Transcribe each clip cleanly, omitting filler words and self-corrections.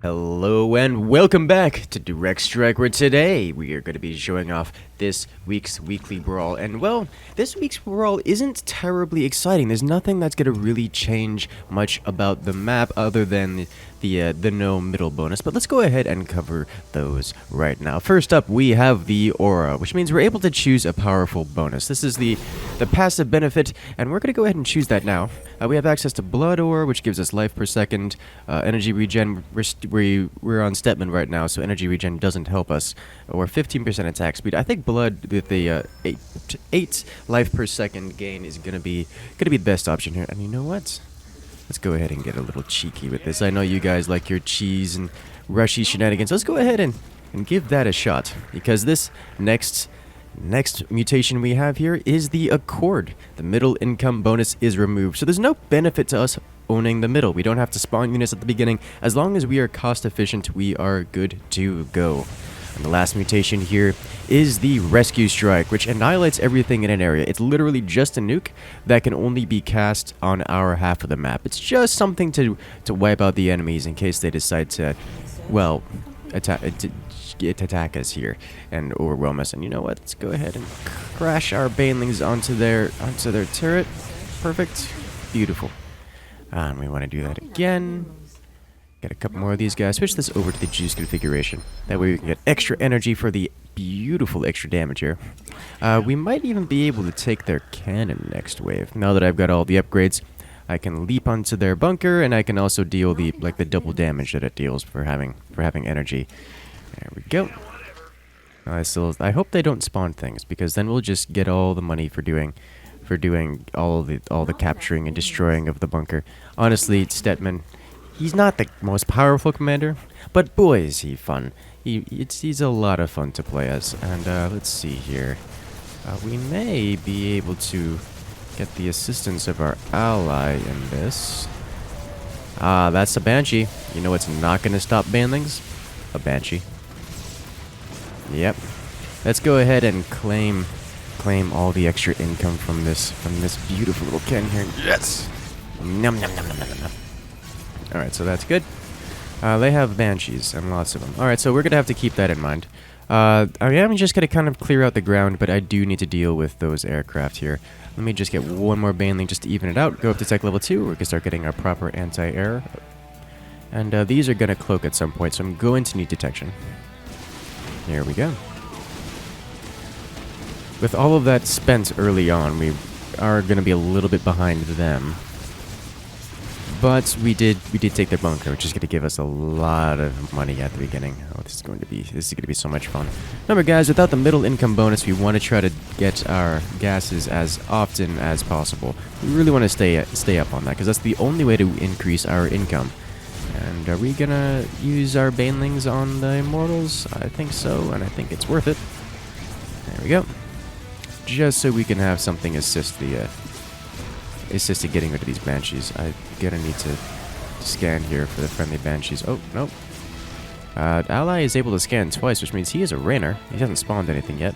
Hello and welcome back to Direct Strike, where today we are going to be showing off this week's weekly brawl. And well, this week's brawl isn't terribly exciting. There's nothing that's going to really change much about the map other than the no middle bonus. But let's go ahead and cover those right now. First up, we have the aura, which means we're able to choose a powerful bonus. This is the passive benefit, and we're going to go ahead and choose that now. We have access to blood aura, which gives us life per second, energy regen. We're on Stepman right now, so energy regen doesn't help us, or 15% attack speed. I think blood with the 8 life per second gain is gonna be the best option here. And you know what? Let's go ahead and get a little cheeky with this. I know you guys like your cheese and rushy shenanigans. Let's go ahead and give that a shot, because this next mutation we have here is the Accord. The middle income bonus is removed, so there's no benefit to us owning the middle. We don't have to spawn units at the beginning. As long as we are cost efficient, we are good to go. And the last mutation here is the Rescue Strike, which annihilates everything in an area. It's literally just a nuke that can only be cast on our half of the map. It's just something to wipe out the enemies in case they decide to, well, attack us here and overwhelm us. And you know what? Let's go ahead and crash our banelings onto their turret. Perfect. Beautiful. And we want to do that again. Get a couple more of these guys. Switch this over to the juice configuration. That way we can get extra energy for the beautiful extra damage here. We might even be able to take their cannon next wave. Now that I've got all the upgrades, I can leap onto their bunker, and I can also deal the double damage that it deals for having energy. There we go. I hope they don't spawn things, because then we'll just get all the money for doing all the capturing and destroying of the bunker. Honestly, Stetman, he's not the most powerful commander, but boy is he fun. He's a lot of fun to play as. And let's see here. We may be able to get the assistance of our ally in this. That's a Banshee. You know what's not going to stop banelings? A Banshee. Yep. Let's go ahead and claim all the extra income from this beautiful little can here. Yes. Nom nom nom nom nom nom. All right, so that's good. They have Banshees and lots of them. All right, so we're gonna have to keep that in mind. I am just gonna kind of clear out the ground, but I do need to deal with those aircraft here. Let me just get one more baneling just to even it out. Go up to tech level 2. We can start getting our proper anti-air. And these are gonna cloak at some point, so I'm going to need detection. Here we go. With all of that spent early on, we are going to be a little bit behind them. But we did take their bunker, which is going to give us a lot of money at the beginning. Oh, this is going to be so much fun. Remember, guys, without the middle income bonus, we want to try to get our gases as often as possible. We really want to stay up on that, because that's the only way to increase our income. And are we going to use our banelings on the immortals? I think so, and I think it's worth it. There we go. Just so we can have something assist getting rid of these Banshees. I'm gonna need to scan here for the friendly Banshees. Oh, nope. Ally is able to scan twice, which means he is a Rainer. He hasn't spawned anything yet.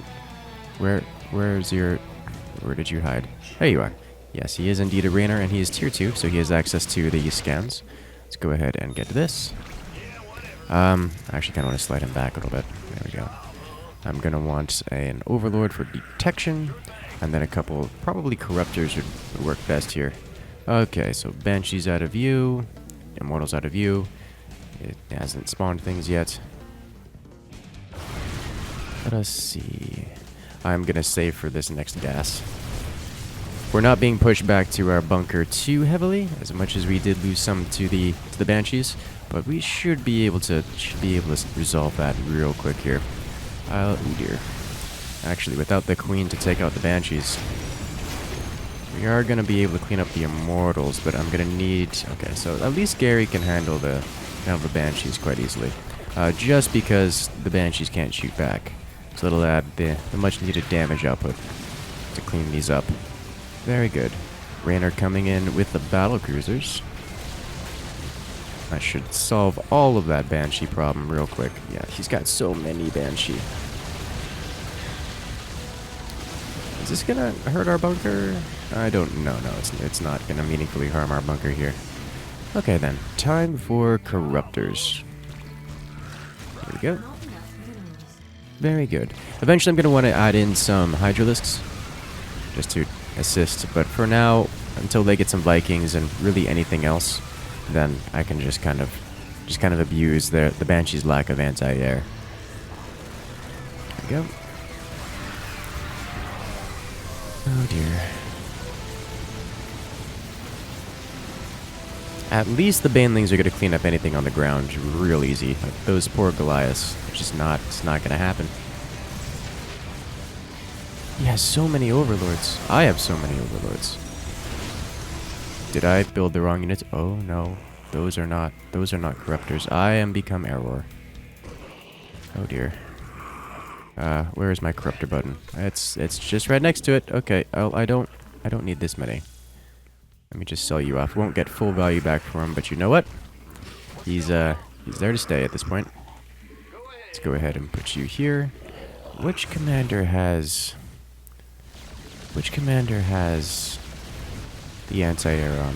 Where did you hide? There you are. Yes, he is indeed a Rainer, and he is tier 2, so he has access to the scans. Let's go ahead and get this. I actually kind of want to slide him back a little bit. There we go. I'm going to want an Overlord for detection, and then a couple, probably Corruptors would work best here. Okay, so Banshee's out of view, Immortal's out of view. It hasn't spawned things yet. Let us see. I'm going to save for this next gas. We're not being pushed back to our bunker too heavily, as much as we did lose some to the Banshees, but we should be able to resolve that real quick here. Oh dear. Actually, without the Queen to take out the Banshees, we are going to be able to clean up the Immortals, but I'm going to need... Okay, so at least Gary can handle the Banshees quite easily. Just because the Banshees can't shoot back. So it'll add the much needed damage output to clean these up. Very good. Raynor coming in with the battle cruisers. I should solve all of that Banshee problem real quick. Yeah, he's got so many Banshee. Is this gonna hurt our bunker? I don't know. No, it's not gonna meaningfully harm our bunker here. Okay then, time for Corruptors. There we go. Very good. Eventually I'm going to want to add in some Hydralisks just to assist, but for now, until they get some Vikings and really anything else, then I can just kind of abuse the Banshee's lack of anti-air. There we go. Oh dear. At least the banelings are going to clean up anything on the ground real easy. Like those poor Goliaths, it's not going to happen. He has so many overlords. I have so many overlords. Did I build the wrong units? Oh no, those are not corruptors. I am become error. Oh dear. Where is my corruptor button? It's just right next to it. Okay. Oh, I don't need this many. Let me just sell you off. Won't get full value back for him, but you know what? He's there to stay at this point. Let's go ahead and put you here. Which commander has the anti-air on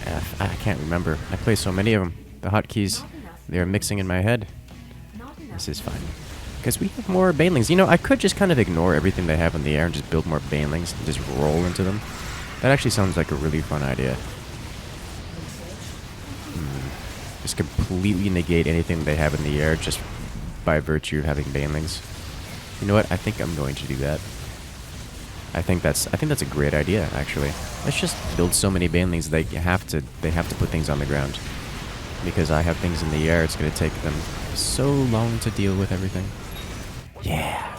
F? I can't remember. I play so many of them. The hotkeys, they're mixing in my head. This is fine. Because we have more banelings. You know, I could just kind of ignore everything they have in the air and just build more banelings and just roll into them. That actually sounds like a really fun idea. Just completely negate anything they have in the air just by virtue of having banelings. You know what? I think I'm going to do that. I think that's a great idea, actually. Let's just build so many banelings they have to put things on the ground. Because I have things in the air, it's going to take them so long to deal with everything. Yeah.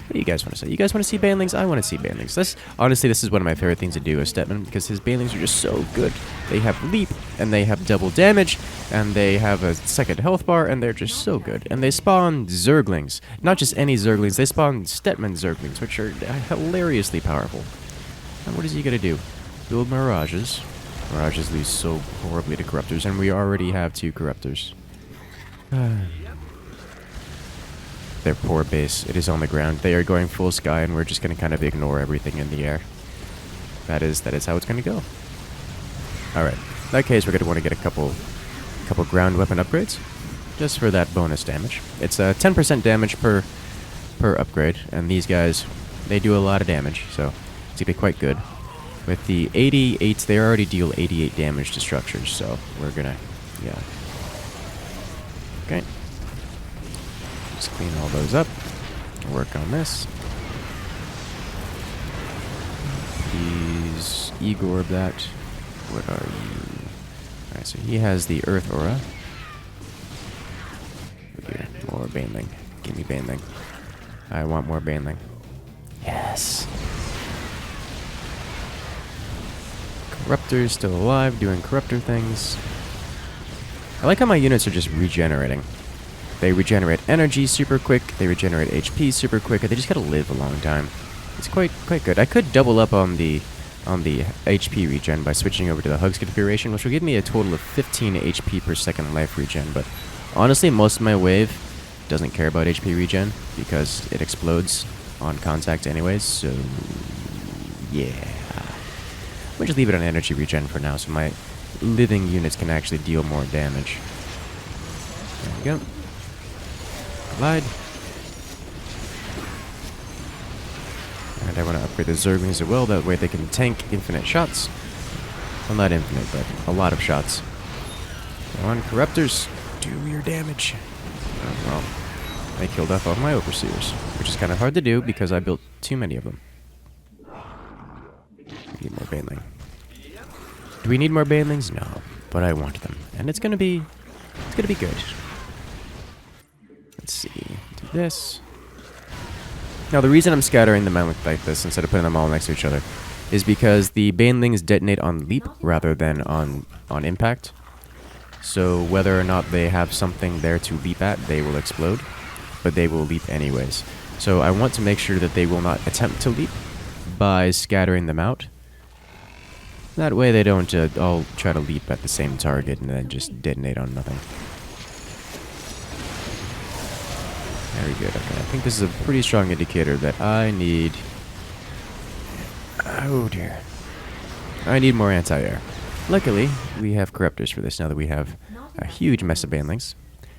What do you guys want to say? You guys want to see banelings? I want to see banelings. Honestly, this is one of my favorite things to do as Stepman, because his banelings are just so good. They have leap, and they have double damage, and they have a second health bar, and they're just so good. And they spawn Zerglings. Not just any Zerglings, they spawn Stetman Zerglings, which are hilariously powerful. And what is he going to do? Build Mirages. Mirages lose so horribly to Corruptors, and we already have 2 Corruptors. Their poor base. It is on the ground. They are going full sky, and we're just going to kind of ignore everything in the air. That is how it's going to go. Alright. In that case, we're going to want to get a couple ground weapon upgrades. Just for that bonus damage. It's 10% damage per upgrade, and these guys, they do a lot of damage, so it's going to be quite good. With the 88s, they already deal 88 damage to structures, so we're going to, yeah. Okay. Just clean all those up. Work on this. Please Igor that. What are you? Alright, so he has the Earth Aura. Here, more baneling. Give me baneling. I want more baneling. Yes. Corruptor's still alive, doing Corruptor things. I like how my units are just regenerating. They regenerate energy super quick, they regenerate HP super quick, they just gotta live a long time. It's quite good. I could double up on the HP regen by switching over to the Hugs configuration, which will give me a total of 15 HP per second life regen, but honestly, most of my wave doesn't care about HP regen, because it explodes on contact anyways, so yeah. We'll just leave it on energy regen for now, so my living units can actually deal more damage. There we go. Glide. And I want to upgrade the Zerglings as well, that way they can tank infinite shots. Well, not infinite, but a lot of shots. Come on, Corruptors, do your damage. Oh, well, I killed off all my Overseers, which is kind of hard to do because I built too many of them. Need more baneling. Do we need more banelings? No, but I want them, and it's gonna be good. Let's see. Do this. Now, the reason I'm scattering them out like this instead of putting them all next to each other is because the banelings detonate on leap rather than on impact. So whether or not they have something there to leap at, they will explode, but they will leap anyways. So I want to make sure that they will not attempt to leap by scattering them out. That way they don't all try to leap at the same target and then just detonate on nothing. Very good. Okay, I think this is a pretty strong indicator that I need... Oh dear. I need more anti-air. Luckily, we have Corruptors for this now that we have a huge mess of banelings.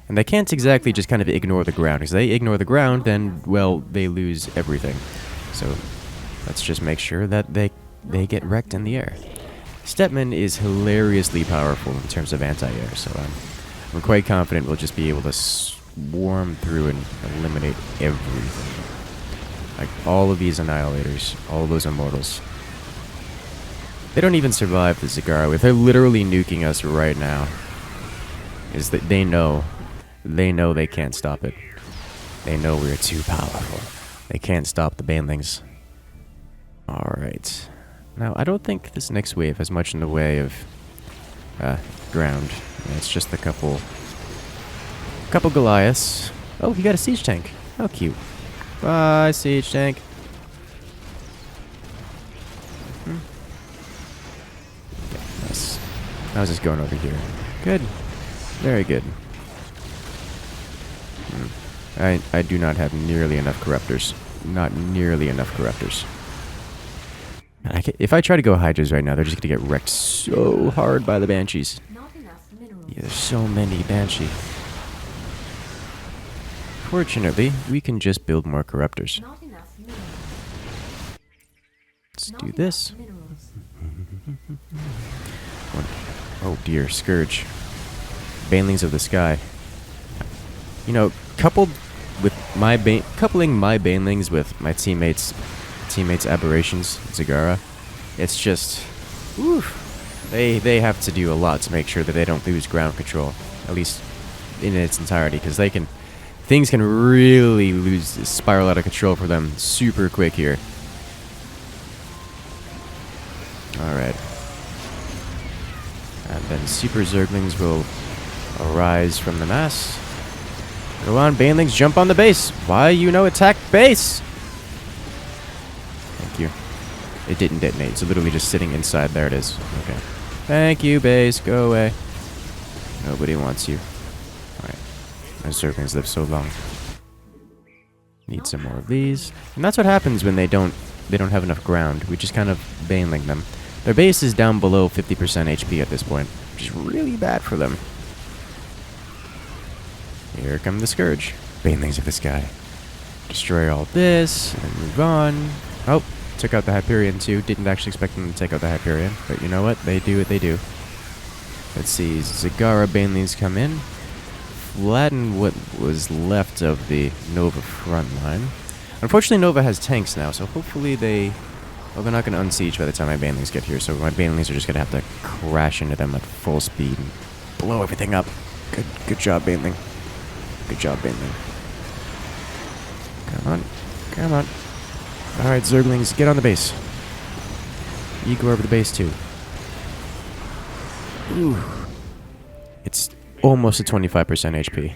And they can't exactly just kind of ignore the ground. Because they ignore the ground, then, well, they lose everything. So let's just make sure that they get wrecked in the air. Stepman is hilariously powerful in terms of anti-air, so I'm quite confident we'll just be able to swarm through and eliminate everything. Like, all of these Annihilators, all of those Immortals. They don't even survive the Zagara. If they're literally nuking us right now, is that they know they can't stop it. They know we're too powerful. They can't stop the banelings. Alright. Now, I don't think this next wave has much in the way of ground. It's just a couple Goliaths. Oh, he got a siege tank. How cute. Bye, siege tank. Okay, nice. How's this going over here? Good. Very good. I do not have nearly enough corruptors. Not nearly enough corruptors. If I try to go Hydras right now, they're just going to get wrecked so hard by the Banshees. Yeah, there's so many Banshee. Fortunately, we can just build more corruptors. Let's do this. Oh dear, Scourge. Banelings of the Sky. You know, coupling my banelings with my teammates' aberrations, Zagara, it's just, oof. They have to do a lot to make sure that they don't lose ground control, at least in its entirety, because things can really spiral out of control for them super quick here. All right, and then Super Zerglings will arise from the mass. Go on, banelings, jump on the base. Why attack base? Thank you. It didn't detonate. It's literally just sitting inside. There it is. Okay. Thank you, base. Go away. Nobody wants you. Alright. Those Zerglings live so long. Need some more of these. And that's what happens when they don't have enough ground. We just kind of baneling them. Their base is down below 50% HP at this point, which is really bad for them. Here come the Scourge. Banelings of the Sky. Destroy all this, and move on. Oh, took out the Hyperion too. Didn't actually expect them to take out the Hyperion, but you know what? They do what they do. Let's see, Zagara Banelings come in. Flatten what was left of the Nova front line. Unfortunately, Nova has tanks now, so hopefully they're not going to unsiege by the time my Banelings get here, so my Banelings are just going to have to crash into them at full speed and blow everything up. Good job, Baneling. Good job, Baneling. Come on. Come on. Alright, Zerglings, get on the base. You go over the base, too. Ooh. It's almost a 25% HP.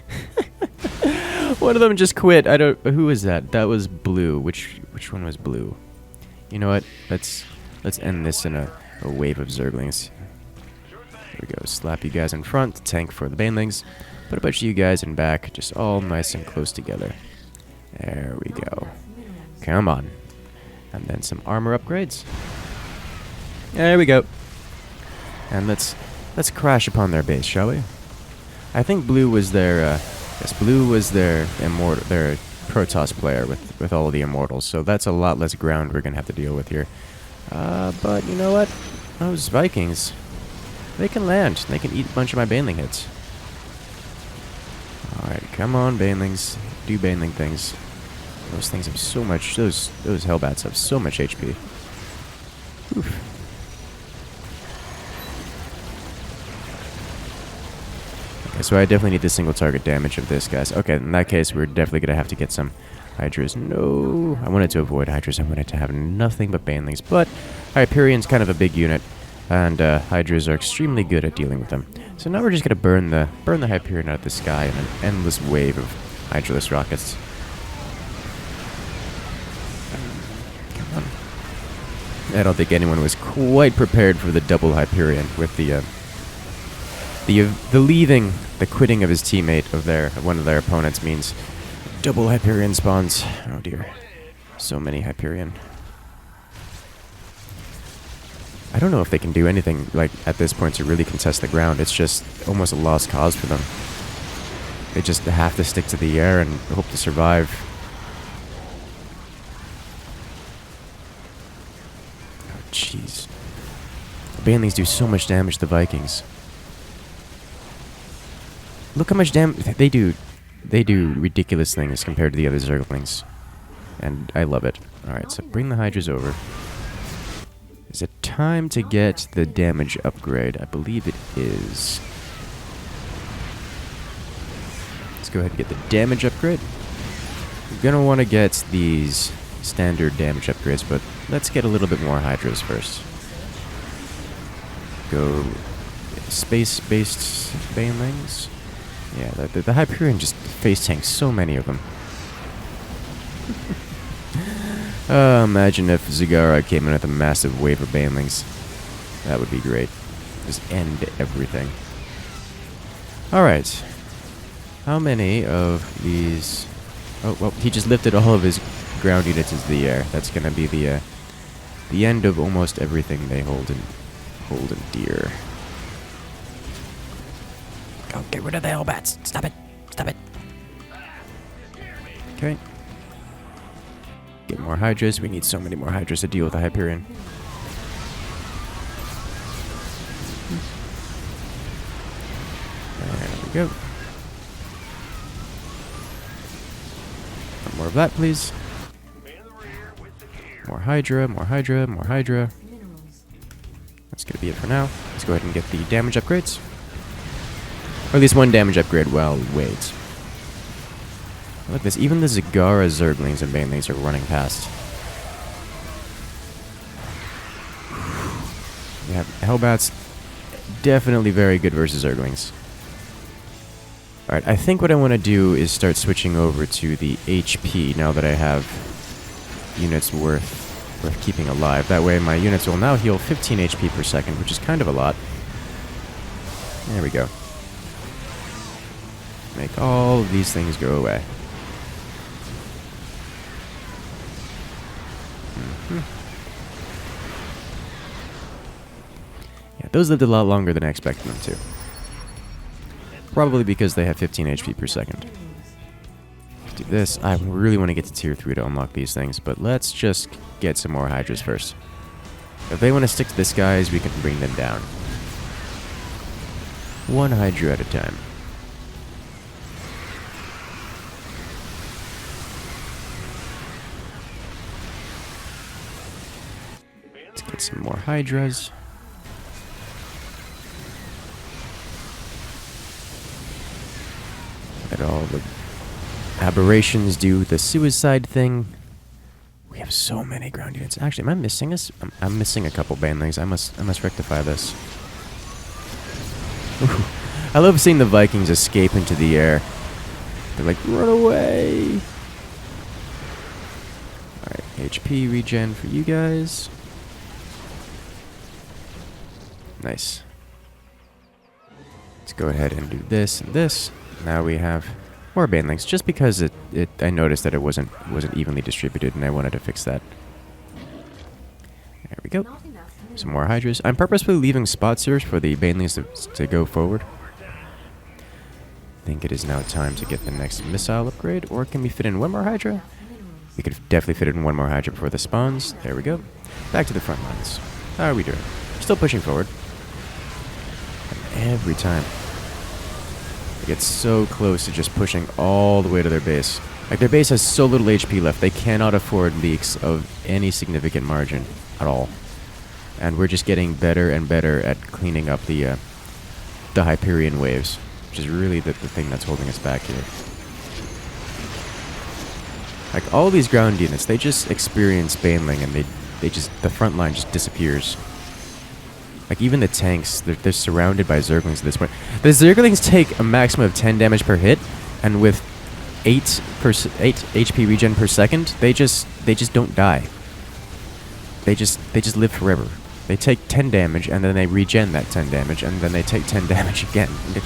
One of them just quit. Who was that? That was blue. Which one was blue? You know what? Let's end this in a wave of Zerglings. Here we go. Slap you guys in front. Tank for the Banelings. Put a bunch of you guys in back, just all nice and close together. There we go. Come on. And then some armor upgrades. There we go. And let's crash upon their base, shall we? I think blue was their blue was their Protoss player with all of the Immortals, so that's a lot less ground we're gonna have to deal with here. But you know what? Those Vikings, they can land. They can eat a bunch of my Baneling hits. Alright, come on, Banelings. Do Baneling things. Those things have so much... Those Hellbats have so much HP. Oof. Okay, so I definitely need the single target damage of this, guys. Okay, in that case, we're definitely going to have to get some Hydras. No, I wanted to avoid Hydras. I wanted to have nothing but Banelings. But Hyperion's kind of a big unit, and Hydras are extremely good at dealing with them. So now we're just going to burn the Hyperion out of the sky in an endless wave of Hydraless rockets. Come on. I don't think anyone was quite prepared for the double Hyperion with the quitting of his teammate of one of their opponents means double Hyperion spawns. Oh dear. So many Hyperion. I don't know if they can do anything, like, at this point to really contest the ground. It's just almost a lost cause for them. They just have to stick to the air and hope to survive. Oh, jeez. Banelings do so much damage to the Vikings. Look how much damage they do. They do ridiculous things compared to the other Zerglings. And I love it. Alright, so bring the Hydras over. Is it time to get the damage upgrade? I believe it is. Let's go ahead and get the damage upgrade. We're gonna want to get these standard damage upgrades, but let's get a little bit more Hydras first. Go space-based banelings. Yeah, the Hyperion just face tanks so many of them. Imagine if Zagara came in with a massive wave of banelings. That would be great. Just end everything. Alright. How many of these... Oh, well, he just lifted all of his ground units into the air. That's gonna be the end of almost everything they hold in dear. Go, get rid of the Hellbats. Stop it. Stop it. Okay. Get more Hydras. We need so many more Hydras to deal with the Hyperion. There we go. More of that, please. More Hydra, more Hydra, more Hydra. That's gonna be it for now. Let's go ahead and get the damage upgrades. Or at least one damage upgrade while we wait. Look at this, even the Zagara Zerglings and Banelings are running past. Yeah, Hellbats, definitely very good versus Zerglings. Alright, I think what I want to do is start switching over to the HP now that I have units worth keeping alive. That way my units will now heal 15 HP per second, which is kind of a lot. There we go. Make all of these things go away. Yeah, those lived a lot longer than I expected them to. Probably because they have 15 HP per second. Let's do this. I really want to get to tier 3 to unlock these things, but let's just get some more Hydras first. If they want to stick to the skies, we can bring them down. One Hydra at a time. Let's get some more Hydras. Let all the aberrations do the suicide thing. We have so many ground units. Actually, am I missing this? I'm missing a couple banelings. I must rectify this. Ooh. I love seeing the Vikings escape into the air. They're like, run away! Alright, HP regen for you guys. Nice. Let's go ahead and do this and this. Now we have more banelings, just because I noticed that it wasn't evenly distributed, and I wanted to fix that. There we go. Some more Hydras. I'm purposefully leaving spots here for the banelings to go forward. I think it is now time to get the next missile upgrade, or can we fit in one more Hydra? We could definitely fit in one more Hydra before the spawns. There we go. Back to the front lines. How are we doing? Still pushing forward. And every time. Get so close to just pushing all the way to their base. Like, their base has so little HP left, they cannot afford leaks of any significant margin at all. And we're just getting better and better at cleaning up the Hyperion waves, which is really the thing that's holding us back here. Like, all these ground units, they just experience baneling, and the front line just disappears. Like, even the tanks, they're surrounded by Zerglings at this point. The Zerglings take a maximum of 10 damage per hit, and with 8 HP regen per second, they just don't die. They just live forever. They take 10 damage, and then they regen that 10 damage, and then they take 10 damage again. And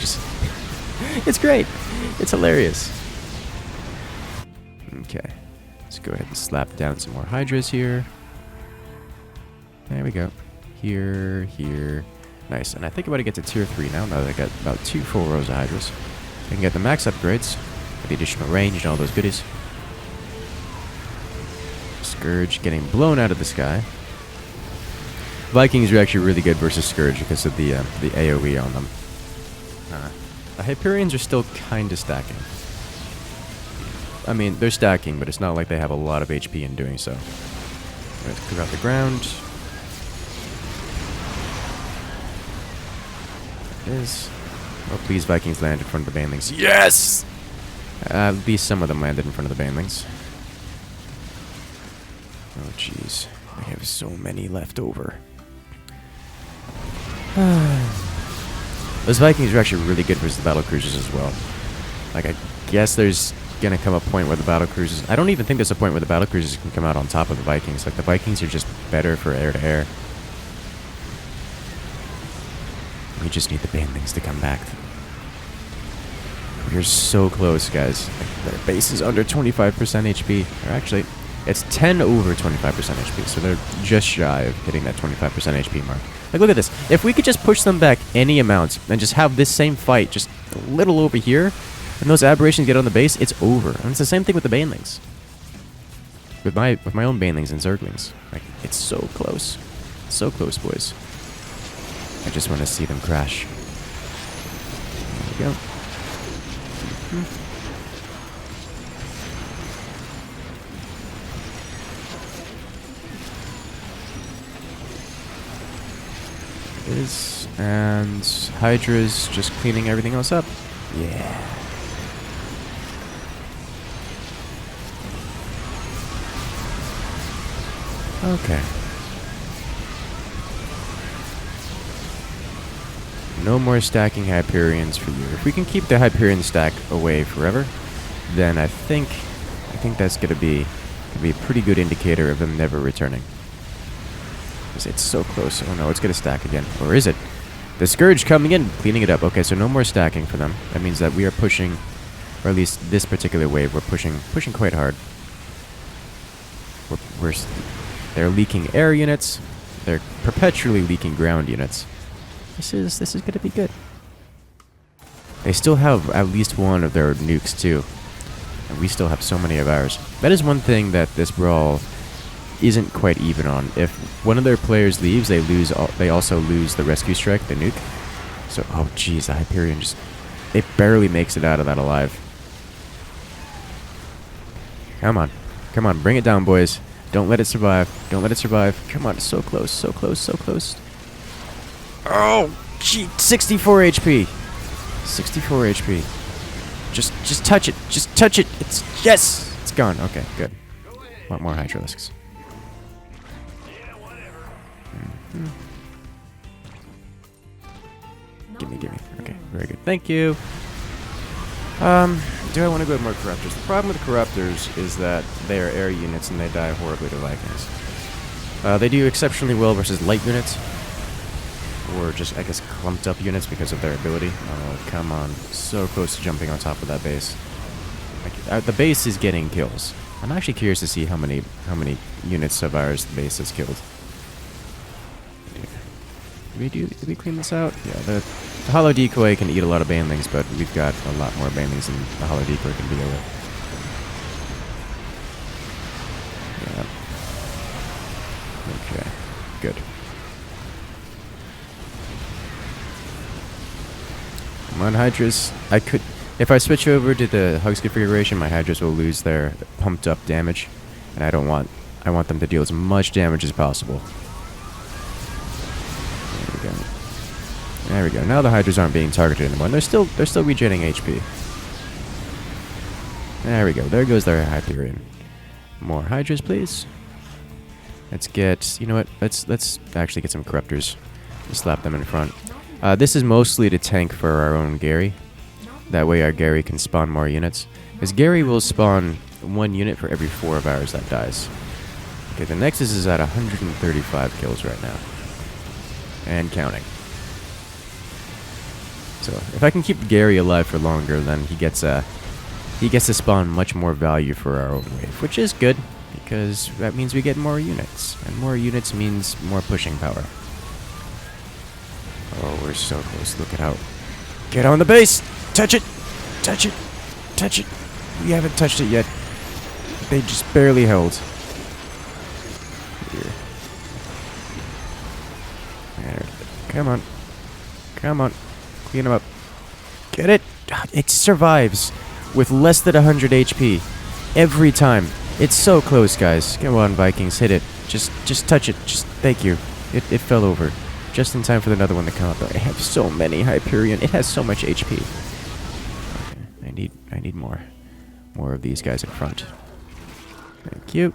it's great. It's hilarious. Okay. Let's go ahead and slap down some more Hydras here. There we go. Here. Nice. And I think I'm going to get to tier 3 now that I got about 2 full rows of Hydras. can get the max upgrades, with the additional range and all those goodies. Scourge getting blown out of the sky. Vikings are actually really good versus Scourge because of the AoE on them. The Hyperions are still kind of stacking. I mean, they're stacking, but it's not like they have a lot of HP in doing so. Let's clear out the ground. There it is. Oh, please, Vikings land in front of the banelings. Yes! At least some of them landed in front of the banelings. Oh, jeez. I have so many left over. Those Vikings are actually really good versus the battle cruisers as well. Like, I guess there's gonna come a point where the battle cruisers... I don't even think there's a point where the battle cruisers can come out on top of the Vikings. Like, the Vikings are just better for air-to-air. We just need the banelings to come back. We're so close, guys. Like, their base is under 25% HP. Or actually, it's 10 over 25% HP. So they're just shy of hitting that 25% HP mark. Like, look at this. If we could just push them back any amount and just have this same fight just a little over here, and those aberrations get on the base, it's over. And it's the same thing with the banelings. With my own banelings and zerglings. Like, it's so close. So close, boys. I just want to see them crash. There we go. It is. And Hydra's just cleaning everything else up. Yeah. Okay. No more stacking Hyperions for you. If we can keep the Hyperion stack away forever, then I think that's gonna be a pretty good indicator of them never returning. It's so close. Oh no, it's gonna stack again. Or is it? The Scourge coming in, cleaning it up. Okay, so no more stacking for them. That means that we are pushing, or at least this particular wave, we're pushing quite hard. They're leaking air units. They're perpetually leaking ground units. This is gonna be good. They still have at least one of their nukes too, and we still have so many of ours. That is one thing that this Brawl isn't quite even on. If one of their players leaves, they also lose the rescue strike, the nuke. So, oh jeez, the Hyperion it barely makes it out of that alive. Come on, bring it down, boys. Don't let it survive. Don't let it survive. Come on, so close, so close, so close. Oh, gee, 64 HP. 64 HP. Just touch it. Just touch it. Yes! It's gone. Okay, good. Want more Hydralisks. Gimme. Okay, very good. Thank you. Do I want to go with more Corruptors? The problem with Corruptors is that they are air units and they die horribly to Vikings. They do exceptionally well versus light units. Or just, I guess, clumped up units because of their ability. Oh, come on. So close to jumping on top of that base. Like, the base is getting kills. I'm actually curious to see how many units of ours the base has killed. Did we clean this out? Yeah, the Hollow Decoy can eat a lot of banelings, but we've got a lot more banelings than the Hollow Decoy can deal with. Yeah. Okay. Good. Come on, Hydras. If I switch over to the Hugs configuration, my Hydras will lose their pumped up damage, and I want them to deal as much damage as possible. There we go. Now the Hydras aren't being targeted anymore, and they're still regenerating HP. There we go. There goes their Hyperion. More Hydras, please. Let's get, you know what? Let's actually get some Corruptors. Just slap them in front. This is mostly to tank for our own Gary. That way our Gary can spawn more units. Because Gary will spawn 1 unit for every 4 of ours that dies. Okay, the Nexus is at 135 kills right now. And counting. So, if I can keep Gary alive for longer, then he gets to spawn much more value for our own wave, which is good, because that means we get more units. And more units means more pushing power. Oh, we're so close. Look at how... Get on the base! Touch it! Touch it. Touch it. We haven't touched it yet. They just barely held. Here. There. Come on. Come on. Clean them up. Get it. It survives with less than 100 HP every time. It's so close, guys. Come on, Vikings. Hit it. Just touch it. Just thank you. It fell over. Just in time for another one to come up. I have so many Hyperion. It has so much HP. Okay, I need more. More of these guys in front. Thank you.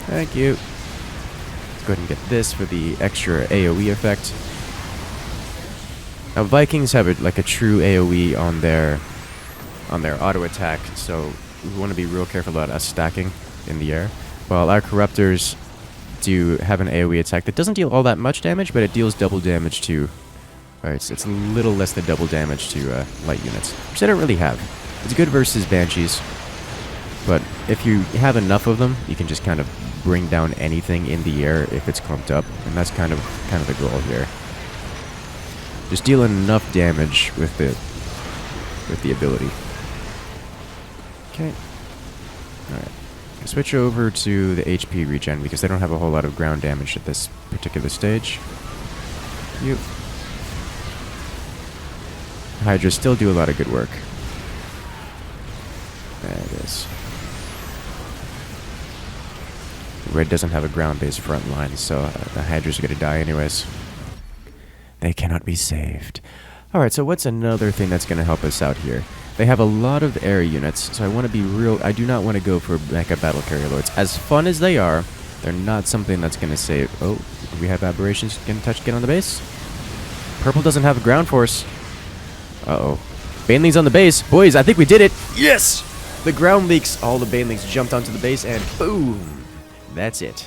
Thank you. Let's go ahead and get this for the extra AoE effect. Now Vikings have like a true AoE on their auto attack, so we want to be real careful about us stacking in the air. While our Corruptors do have an AoE attack that doesn't deal all that much damage, but it deals double damage to... It's a little less than double damage to light units, which they don't really have. It's good versus Banshees, but if you have enough of them, you can just kind of bring down anything in the air if it's clumped up, and that's kind of the goal here. Just deal enough damage with the ability. Okay. Alright. Switch over to the HP regen because they don't have a whole lot of ground damage at this particular stage. You. Hydras still do a lot of good work. There it is. Red doesn't have a ground-based front line, so the Hydras are going to die anyways. They cannot be saved. Alright, so what's another thing that's going to help us out here? They have a lot of air units, so I want to be real... I do not want to go for mecha battle carrier lords. As fun as they are, they're not something that's going to save... Oh, we have aberrations get on the base? Purple doesn't have a ground force. Uh-oh. Banelings on the base. Boys, I think we did it. Yes! The ground leaks. All the banelings jumped onto the base, and boom! That's it.